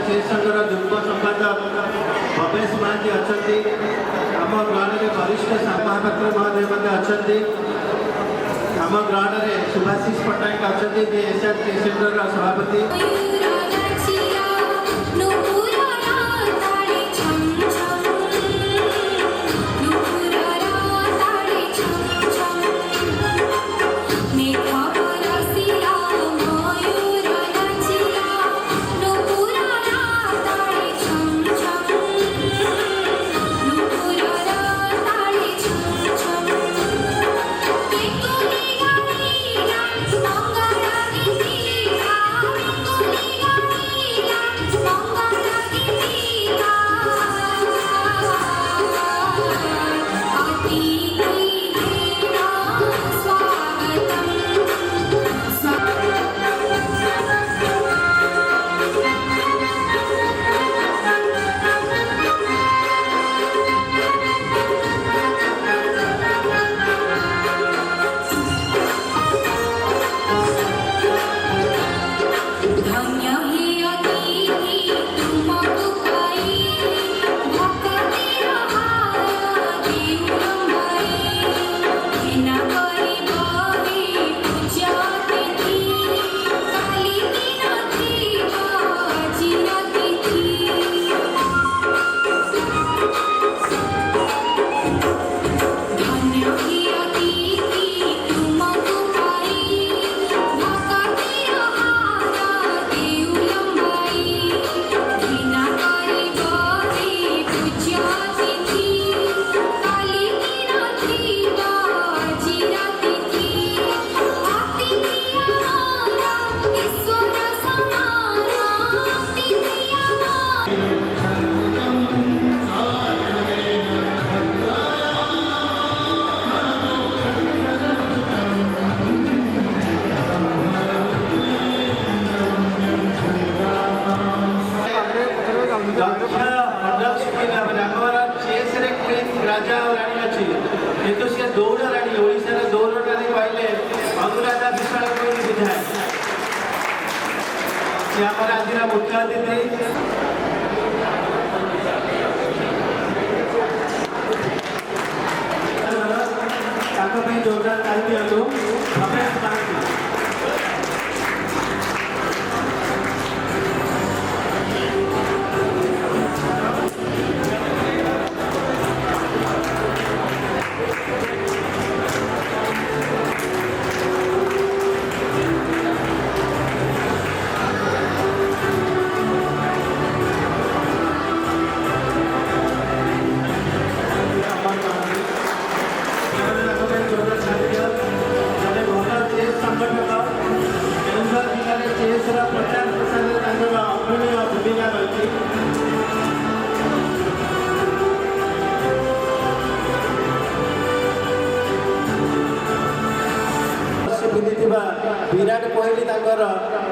chess संघर युग्म संपादक भवेश महांती अच्छा आम ग्राउंड में वरिष्ठ महापात्र महोदय अच्छा आम ग्राउंड में सुभाषिष पट्टनायक अच्छा एशियन चेस सेंटर सभापति राजा और रानी अच्छी किंतु सी दौड़ राणी ओडिशा दौड़ राणी कहले अनुराधा विशाल बुझाए सी आम आज मुख्य अतिथि जोरदार ताली दिखाँ भवेश महांती प्रचार प्रसार अग्रणीय भूमिका रही विराट कोहली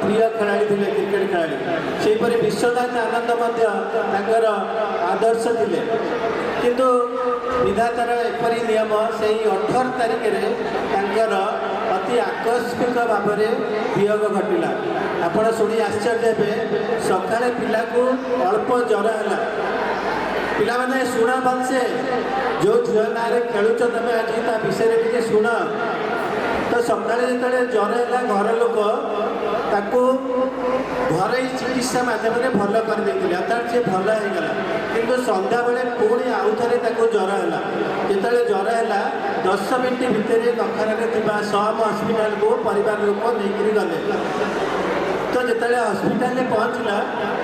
प्रिय खेला क्रिकेट खेला विश्वनाथ आनंद आदर्श थे किंतु विधातार एपरी नियम से 18 तारिख में अति आकस्मिक भाव में वियोग घटला आपण शुणी आश्चर्य हे सका पिला को अल्प ज्वर है पिला माने शुण भलसे जो झील ना खेलुच तुम आज ता विषय टे शुण तो सका जो ज्वर है घर लोक ताकू घर चिकित्सा मध्यम भल कर अर्थात सी भल होगला किंतु सन्ध्या बेले पुणी आउ थे ज्वर है जो ज्वर है 10 मिनट भितर नखर सम हस्पिटाल को परिवार लोक नहीं गले तो जो हस्पिटाल पहुँचला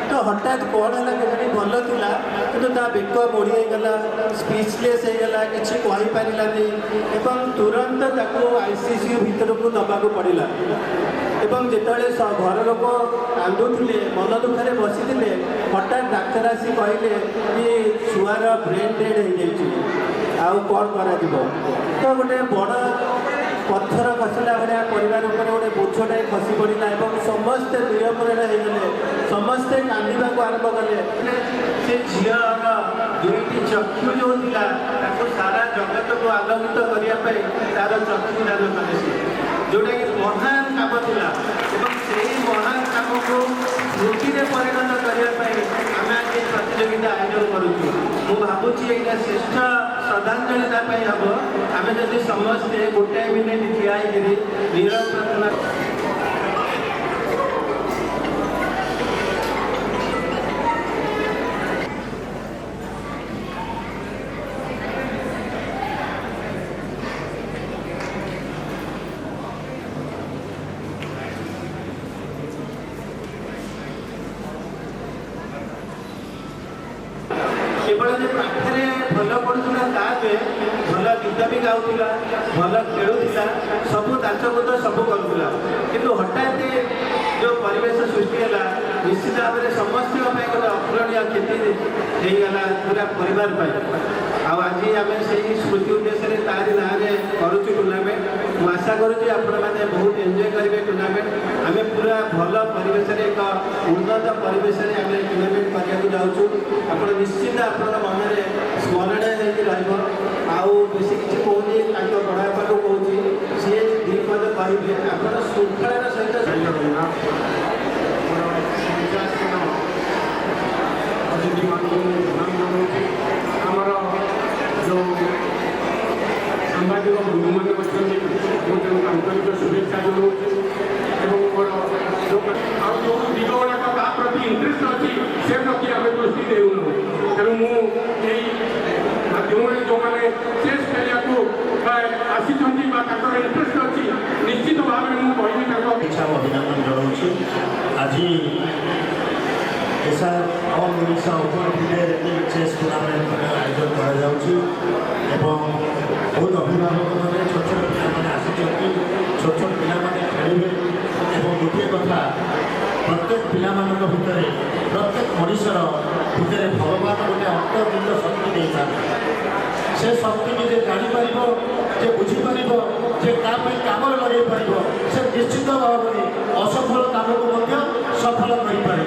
तो हठात कौन है कि भल था कि बेक मोड़ीगला स्पीचलेस होगला कि कहींपारानी तुरंत आईसीयू भितर को नवाक पड़ा एवं जिते घर लोक कांदुले मन दुखरे बसी हठात डाक्तर आसी कहले कि छुआर ब्रेन डेड हो कौन कर तो गोटे बड़ पत्थर खसला भाया परिवार गोटे बोझटे खसी पड़ा और समस्ते निरमरण होगले समस्ते कांदा आरंभ कले से झीर दुईटी चक्षु जो था सारा जगत को आलोकित करने तार चक्षु दान कले जोटा कि महान काम था महान काम को स्मृति में परिणत करने आयोजन करुचु मु भावुची एटा श्रेष्ठ श्रद्धांजलि हम आम जब समस्ते गोटे मिनिट ठिया नीरव प्रार्थना केवल जे पाठरे भल पढ़ुला तापे भल गीत भी गाउला भल खेलुला सब नाचकूद सब करूला किंतु हठात जो परिवेश सृष्टि है निश्चित भाव में समस्त गोटे अपूरणीय क्षति होगला पूरा परिवार आज आम से स्मृति उद्देश्य तारी ना करुचु टूर्णामेंट मुझे आशा करुँच आपण मैंने बहुत एंजॉय करेंगे टूर्णामेंट आम पूरा भल परिवेश एक उन्नत परिवेश आम टूर्णामेंट करने जाऊँ आप निश्चित आपण मन में स्मरणीय हो बेसी किसी कहूँ बड़ापा को कहूँ सी दी पद कहे आप श्रृंखलार सहित आमर जो सांबादिक बंधु मैंने आंतरिक शुभेच्छा जनाऊँ मोर जो दिग गुड़ाक प्रति इंटरेस्ट अच्छी से प्रति आम दृष्टि देना तेणु मुझे जो मैंने चेस खेलिया आसी इंटरेस्ट अच्छी निश्चित भाव में मुझे इच्छा अभिनंदन जनाऊँ आज SR all Odisha open FIDE chess tournament आयोजन कर बहुत अभिभावक मैंने छोट छोट पिला आसी छोट छोट पिला खेलेंगे और गोटे कथा प्रत्येक पिला भितर प्रत्येक मनुष्यर भितर भगवान गोटे अंतर्निहित शक्ति देता से शक्ति निजे जापर जे बुझीपर जे कम लगे पार से निश्चित भाव में असफल काम को सफल कर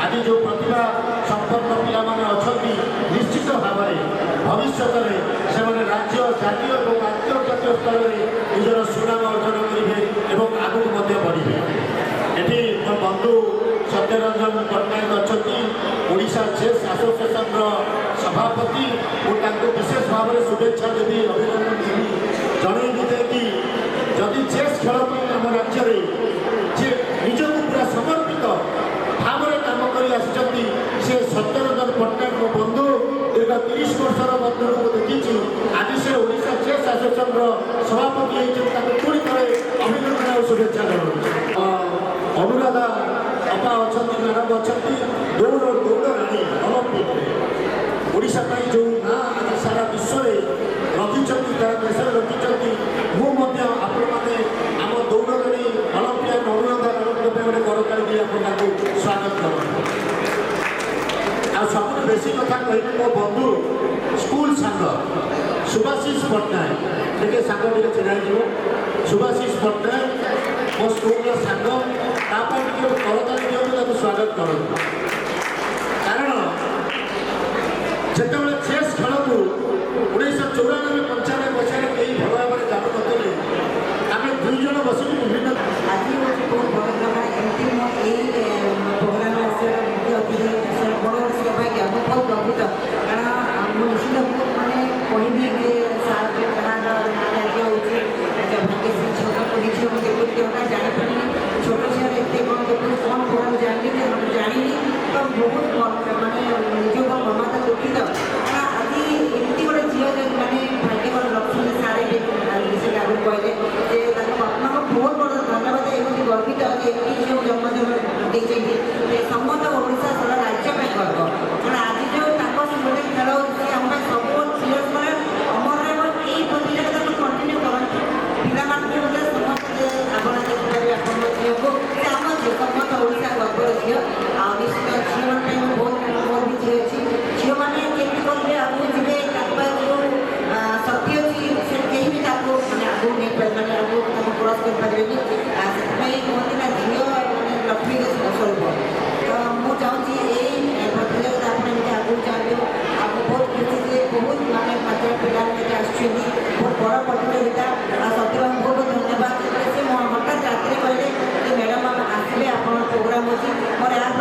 आज जो प्रतिभा संपन्न पिला निश्चित भाव में भविष्य में से राज्य जातीय और आंतर्जातीय स्तर में निजर सुनाम अर्जन करेंगे और आगक बढ़े ये मोर बंधु सत्यरंजन पट्टनायक अच्छा ओडिशा चेस एसोसिएशन सभापति और विशेष भाव में शुभेच्छा देवी अभिनंदन देवी जनइबी कि जदि चेस खेल आम राज्य जे निजक पूरा समर्पित भाव में कम कर से सत्यरंजन पट्टनायक मो बंधु दीर्घ 30 वर्षर बंधु को देखी आज से ओडिशा चेस एसोसिएशन सभापति होती पुणी थे अभिनंदन और शुभेच्छा जनाऊँ अनुराधा अपा अच्छा मैडम अच्छा दौड़ राणी ओलंपिक ओडिशा जो ना आज सारा विश्व रखिंट तार देश रखिंट मुझे आपण मैंने आम दौड़ राणी ओलंपियान अनुराधा गोटे करताली आपको स्वागत कर सब बेसी कथा कह मो बंधु स्कूल सांग सुभाषिष पट्टनायक टे सांग टे चिन्ह सुभाषिष पट्टनायक मो स्कूल सांग करताली दिखाते स्वागत कर कारण जिते चेस खेल को 1994-95 मसीह कई भल भाव में जानू नी आम दुई जन बस विभिन्न आज बहुत बड़ा एमती प्रोग्राम बड़ सौभाग्य बहुत गर्वित कारण निश्चित मैंने कहबी कि सार राज्य होगी भाग्यश्री छोट झील को देखुना जापारे छोट झील एत कौन देखुनी कौन प्रोग्राम जानी जानी तो बहुत मानने निज ममता दुखित आज एमती गोटे झील मैंने भाग्यकर लक्ष्मी सारे विषय आगे कहले बापा बहुत बड़ा धन्यवाद एमती गर्वित एमती झील जन्मदिन देखते समस्त ओडिशा सारा राज्य में गर्व कारण आज जो स्कूल खेल होम सब सीरियस मैंने अमर यही प्रतियोगिता कंटिन्यू करते पिला समस्त आपण देखिए झील को आम समस्त ओडिशा गर्वर झील आ निश्चित झील बहुत मोर भी झी अच्छी झील मैंने केमी करेंगे आगे जी जो शक्ति अच्छी से कहीं भी मैंने आगे नहीं मैंने आगे क्रॉस कर पारे कहते ना झील मैंने लक्ष्मी के स्वरूप तो मुझे चाहूँगी यही प्रतियोगिता आपने आगे जाते आपको बहुत खुशी से बहुत माने मात्रा पिला बहुत बड़ा प्रतियोगिता सत्य बहुत बहुत धन्यवाद से हठात रात कहले कि मैडम आसवे आप प्रोग्राम अच्छी मोर यहाँ